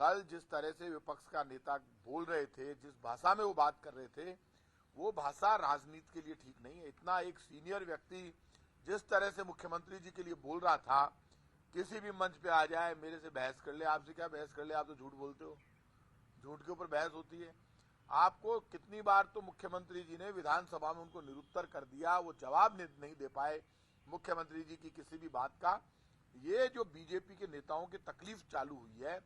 कल जिस तरह से विपक्ष का नेता बोल रहे थे, जिस भाषा में वो बात कर रहे थे, वो भाषा राजनीति के लिए ठीक नहीं है। इतना एक सीनियर व्यक्ति जिस तरह से मुख्यमंत्री जी के लिए बोल रहा था, किसी भी मंच पे आ जाए, मेरे से बहस कर ले, आपसे क्या बहस कर ले, आप तो झूठ बोलते हो, झूठ के ऊपर बहस होती है। आपको कितनी बार तो मुख्यमंत्री जी ने विधानसभा में उनको निरुत्तर कर दिया, वो जवाब नहीं दे पाए मुख्यमंत्री जी की किसी भी बात का। ये जो बीजेपी के नेताओं की तकलीफ चालू हुई है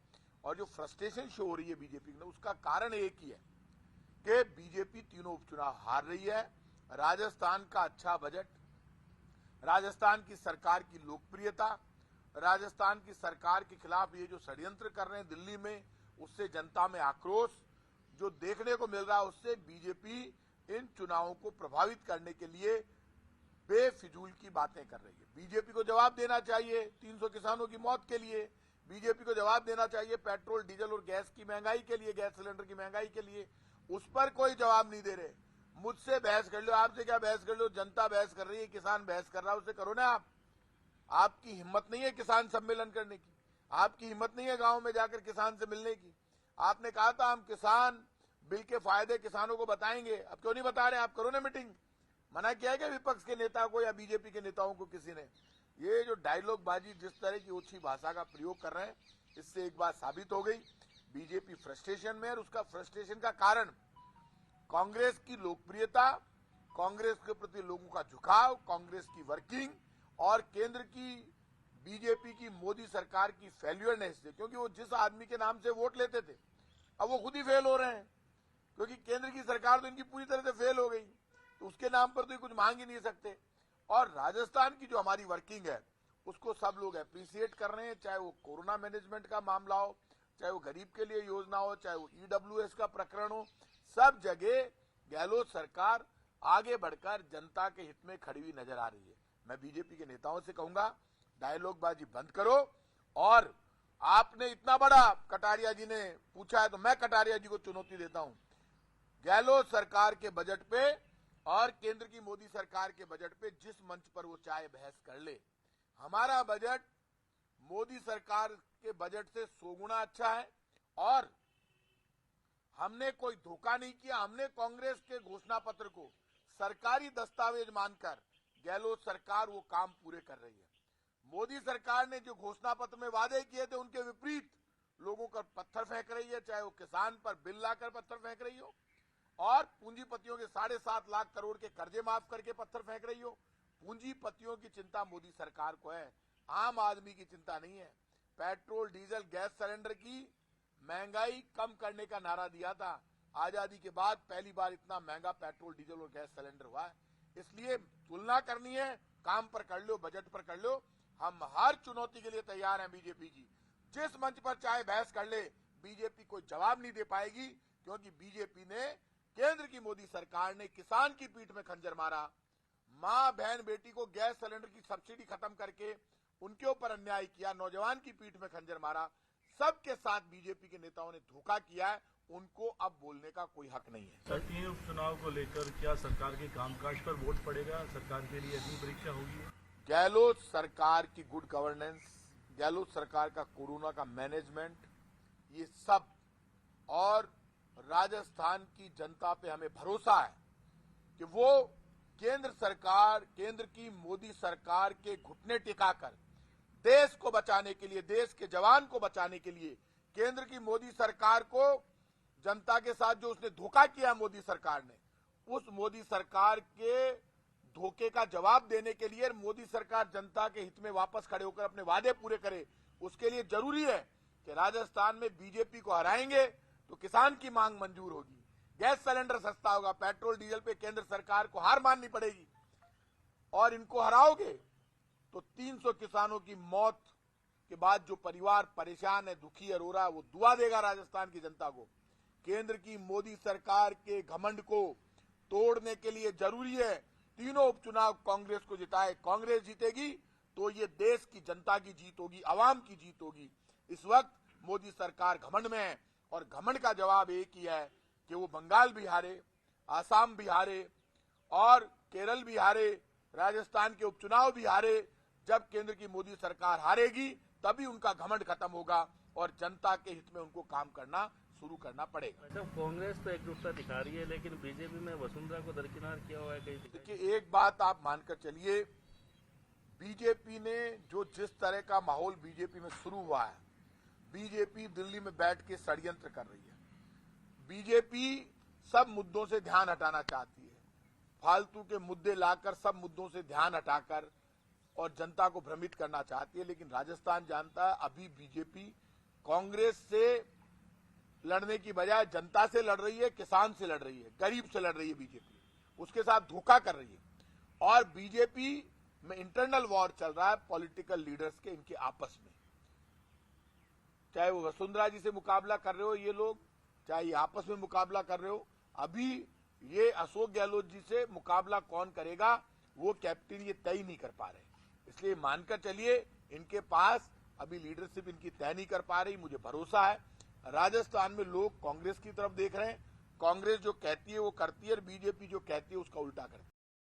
और जो फ्रस्ट्रेशन शो हो रही है बीजेपी में, उसका कारण एक ही है कि बीजेपी तीनों उपचुनाव हार रही है। राजस्थान का अच्छा बजट, राजस्थान की सरकार की लोकप्रियता, राजस्थान की सरकार के खिलाफ ये जो षड्यंत्र कर रहे हैं दिल्ली में, उससे जनता में आक्रोश जो देखने को मिल रहा है, उससे बीजेपी इन चुनावों को प्रभावित करने के लिए बेफिजूल की बातें कर रही है। बीजेपी को जवाब देना चाहिए 300 किसानों की मौत के लिए, बीजेपी को जवाब देना चाहिए पेट्रोल डीजल और गैस की महंगाई के लिए, गैस सिलेंडर की महंगाई के लिए। उस पर कोई जवाब नहीं दे रहे। मुझसे बहस कर लो, आपसे क्या बहस कर लो, जनता बहस कर रही है, किसान बहस कर रहा है, उसे करो ना आप। आपकी हिम्मत नहीं है किसान सम्मेलन करने की, आपकी हिम्मत नहीं है गांव में जाकर किसान से मिलने की। आपने कहा था हम किसान बिल के फायदे किसानों को बताएंगे, अब क्यों नहीं बता रहे? आप करो ना मीटिंग। मना किया है क्या विपक्ष के नेता को या बीजेपी के नेताओं को किसी ने? ये जो डायलॉग बाजी, जिस तरह की ओछी भाषा का प्रयोग कर रहे हैं, इससे एक बात साबित हो गई, बीजेपी फ्रस्ट्रेशन में है। और उसका फ्रस्ट्रेशन का कारण कांग्रेस की लोकप्रियता, कांग्रेस के प्रति लोगों का झुकाव, कांग्रेस की वर्किंग और केंद्र की बीजेपी की मोदी सरकार की फेल्यूरनेस से। क्योंकि वो जिस आदमी के नाम से वोट लेते थे, अब वो खुद ही फेल हो रहे हैं, क्योंकि केंद्र की सरकार तो इनकी पूरी तरह से फेल हो गई, तो उसके नाम पर तो कुछ मांग ही नहीं सकते। और राजस्थान की जो हमारी वर्किंग है, उसको सब लोग अप्रिशिएट कर रहे हैं, चाहे वो कोरोना मैनेजमेंट का मामला हो, चाहे वो गरीब के लिए योजना हो, चाहे वो ईडब्ल्यूएस का प्रकरण हो, सब जगह गहलोत सरकार आगे बढ़कर जनता के हित में खड़ी हुई नजर आ रही है। मैं बीजेपी के नेताओं से कहूंगा, डायलॉगबाजी बंद करो। और आपने इतना बड़ा, कटारिया जी ने पूछा है तो मैं कटारिया जी को चुनौती देता हूं, गहलोत सरकार के बजट पे और केंद्र की मोदी सरकार के बजट पे जिस मंच पर वो चाहे बहस कर ले। हमारा बजट मोदी सरकार के बजट से 100 गुना अच्छा है और हमने कोई धोखा नहीं किया। हमने कांग्रेस के घोषणा पत्र को सरकारी दस्तावेज मानकर गहलोत सरकार वो काम पूरे कर रही है। मोदी सरकार ने जो घोषणा पत्र में वादे किए थे, उनके विपरीत लोगों पर पत्थर फेंक रही है, चाहे वो किसान पर बिल लाकर पत्थर फेंक रही हो और पूंजीपतियों के 7.5 लाख करोड़ के कर्जे माफ करके पत्थर फेंक रही हो। पूंजीपतियों की चिंता मोदी सरकार को है, आम आदमी की चिंता नहीं है। पेट्रोल डीजल गैस सिलेंडर की महंगाई कम करने का नारा दिया था, आजादी के बाद पहली बार इतना महंगा पेट्रोल डीजल और गैस सिलेंडर हुआ है। इसलिए तुलना करनी है, काम पर कर लो, बजट पर कर लो। हम हर चुनौती के लिए तैयार हैं। बीजेपी की जिस मंच पर चाहे बहस कर ले, बीजेपी कोई जवाब नहीं दे पाएगी, क्योंकि बीजेपी ने, केंद्र की मोदी सरकार ने किसान की पीठ में खंजर मारा। मां बहन बेटी को गैस सिलेंडर की सब्सिडी खत्म करके उनके ऊपर अन्याय किया, नौजवान की पीठ में खंजर मारा। सबके साथ बीजेपी के नेताओं ने धोखा किया है, उनको अब बोलने का कोई हक नहीं है। सर, 3 उपचुनाव को लेकर क्या सरकार के कामकाज पर वोट पड़ेगा? सरकार के लिए अग्नि परीक्षा होगी? गहलोत सरकार की गुड गवर्नेंस, गहलोत सरकार का कोरोना का मैनेजमेंट, ये सब, और राजस्थान की जनता पे हमें भरोसा है कि वो केंद्र सरकार, केंद्र की मोदी सरकार के घुटने टिकाकर देश को बचाने के लिए, देश के जवान को बचाने के लिए, केंद्र की मोदी सरकार को, जनता के साथ जो उसने धोखा किया मोदी सरकार ने, उस मोदी सरकार के धोखे का जवाब देने के लिए मोदी सरकार जनता के हित में वापस खड़े होकर अपने वादे पूरे करे। उसके लिए जरूरी है कि राजस्थान में बीजेपी को हराएंगे तो किसान की मांग मंजूर होगी, गैस सिलेंडर सस्ता होगा, पेट्रोल डीजल पे केंद्र सरकार को हार माननी पड़ेगी। और इनको हराओगे तो 300 किसानों की मौत के बाद जो परिवार परेशान है, दुखी है, रो रहा है, वो दुआ देगा राजस्थान की जनता को। केंद्र की मोदी सरकार के घमंड को तोड़ने के लिए जरूरी है तीनों उपचुनाव कांग्रेस को जिताए। कांग्रेस जीतेगी तो ये देश की जनता की जीत होगी, आवाम की जीत होगी। इस वक्त मोदी सरकार घमंड में है और घमंड का जवाब एक ही है कि वो बंगाल भी हारे, आसाम भी हारे और केरल भी हारे, राजस्थान के उपचुनाव भी हारे। जब केंद्र की मोदी सरकार हारेगी तभी उनका घमंड खत्म होगा। और जनता के हित में उनको काम करना शुरू करना पड़ेगा। अच्छा, कांग्रेस तो एकजुटता दिखा रही है, लेकिन बीजेपी में वसुंधरा को दरकिनार किया हुआ है कहीं। देखिए, एक बात आप मानकर चलिए, बीजेपी ने जो जिस तरह का माहौल बीजेपी में शुरू हुआ है, बीजेपी दिल्ली में बैठ के षड्यंत्र कर रही है। बीजेपी सब मुद्दों से ध्यान हटाना चाहती है, फालतू के मुद्दे लाकर सब मुद्दों से ध्यान हटाकर और जनता को भ्रमित करना चाहती है। लेकिन राजस्थान जानता है, अभी बीजेपी कांग्रेस से लड़ने की बजाय जनता से लड़ रही है, किसान से लड़ रही है, गरीब से लड़ रही है। बीजेपी उसके साथ धोखा कर रही है और बीजेपी में इंटरनल वॉर चल रहा है पॉलिटिकल लीडर्स के, इनके आपस में। चाहे वो वसुंधरा जी से मुकाबला कर रहे हो ये लोग, चाहे ये आपस में मुकाबला कर रहे हो, अभी ये अशोक गहलोत जी से मुकाबला कौन करेगा वो कैप्टन ये तय नहीं कर पा रहे। इसलिए मानकर चलिए, इनके पास अभी लीडरशिप इनकी तय नहीं कर पा रही। मुझे भरोसा है राजस्थान में लोग कांग्रेस की तरफ देख रहे हैं। कांग्रेस जो कहती है वो करती है और बीजेपी जो कहती है उसका उल्टा करती है।